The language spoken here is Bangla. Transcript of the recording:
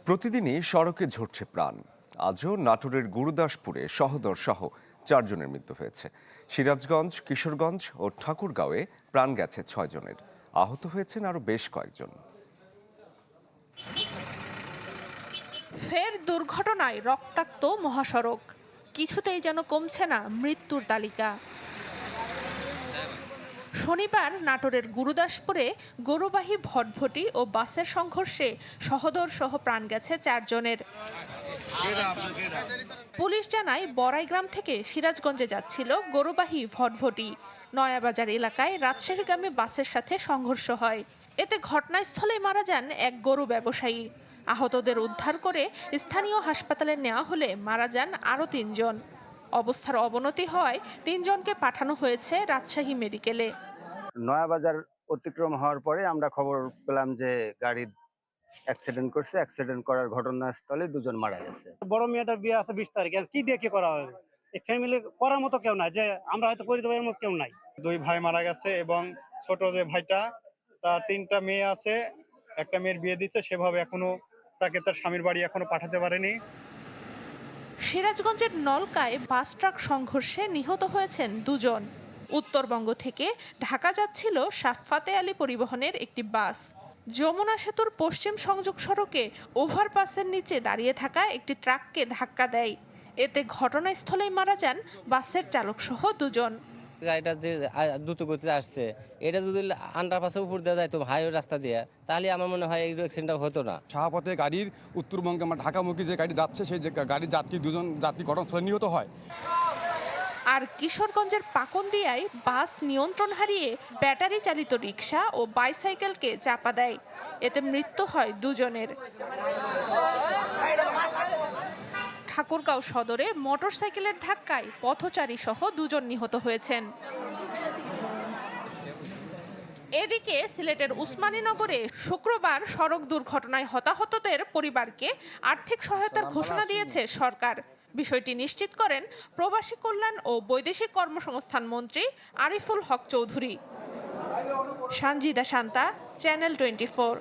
প্রতিদিনই সড়কে ঝরছে প্রাণ। আজও নাটোরের গুরুদাসপুরে সহোদর সহ 4 জনের মৃত্যু হয়েছে। সিরাজগঞ্জ, কিশোরগঞ্জ ও ঠাকুরগাঁওয়ে প্রাণ গেছে 6 জনের। আহত হয়েছেন আরও বেশ কয়েকজন। ফের দুর্ঘটনায় রক্তাক্ত মহাসড়ক, কিছুতেই যেন কমছে না মৃত্যুর তালিকা। শনিবার নাটোরের গুরুদাসপুরে গরুবাহী ভটভটি ও বাসের সংঘর্ষে সহোদর সহ প্রাণ গেছে 4 জনের। পুলিশ জানায় বড়াইগ্রাম থেকে সিরাজগঞ্জে যাচ্ছিল গরুবাহী ভটভটি। নয়াবাজার এলাকায় রাজশাহীগামী বাসের সাথে সংঘর্ষ হয়। এতে ঘটনাস্থলেই মারা যান এক গরু ব্যবসায়ী। আহতদের উদ্ধার করে স্থানীয় হাসপাতালে নেওয়া হলে মারা যান আরও 3 জন। অবস্থার অবনতি হওয়ায় 3 জনকে পাঠানো হয়েছে রাজশাহী মেডিকেলে। নয়াবাজার অতিক্রম হওয়ার পরে আমরা খবর পেলাম যে গাড়ি অ্যাক্সিডেন্ট করছে। অ্যাক্সিডেন্ট করার ঘটনাস্থলে 2 জন মারা গেছে। বড় মেয়েটার বিয়ে আছে 20 তারিখে, কি দিয়ে কি করা হবে? এই ফ্যামিলি করার মতো কেউ নাই, যে আমরা হয়তো পরিবারের মতো কেউ নাই। 2 ভাই মারা গেছে এবং ছোট যে ভাইটা, তার 3টা মেয়ে আছে। একটা মেয়ের বিয়ে দিচ্ছে, সেভাবে এখনো তাকে তার স্বামীর বাড়ি এখনো পাঠাতে পারেনি। সিরাজগঞ্জের নলকায় বাস ট্রাক সংঘর্ষে নিহত হয়েছেন 2 জন। উত্তরবঙ্গ থেকে ঢাকা যাচ্ছিল সাফফাতে আলী পরিবহনের একটি বাস। যমুনা সেতুর পশ্চিম সংযোগ সড়কে ওভারপাসের নিচে দাঁড়িয়ে থাকা একটি ট্রাককে ধাক্কা দেয়। এতে ঘটনাস্থলেই মারা যান বাসের চালকসহ 2 জন। গাড়িটা যে দ্রুত গতিতে আসছে, এটা যদি আন্ডারপাসের উপর দেওয়া যায় তো হাইওয়ে রাস্তা দিয়ে, তাহলে আমার মনে হয় এই অ্যাক্সিডেন্টটা হতো না। শাহপথে গাড়ির উত্তরবঙ্গে আমার ঢাকামুখী যে গাড়ি যাচ্ছে, সেই যে গাড়ির যাত্রী 2 জন যাত্রী ঘটনাস্থলে নিহত হয়। আর কিশোরগঞ্জের পাকন্দিয়ায় বাস নিয়ন্ত্রণ হারিয়ে ব্যাটারি চালিত রিকশা ও বাইসাইকেলকে চাপা দেয়। এতে মৃত্যু হয় 2 জনের। ঠাকুরগাঁও সদরে মোটরসাইকেলের ধাক্কায় পথচারী সহ 2 জন নিহত হয়েছেন। এদিকে সিলেটের উসমানীনগরে শুক্রবার সড়ক দুর্ঘটনায় হতাহতদের পরিবারকে আর্থিক সহায়তার ঘোষণা দিয়েছে সরকার। বিষয়টি নিশ্চিত করেন প্রবাসী কল্যাণ ও বৈদেশিক কর্মসংস্থান মন্ত্রী আরিফুল হক চৌধুরী। সানজিদা শান্তা, চ্যানেল 24।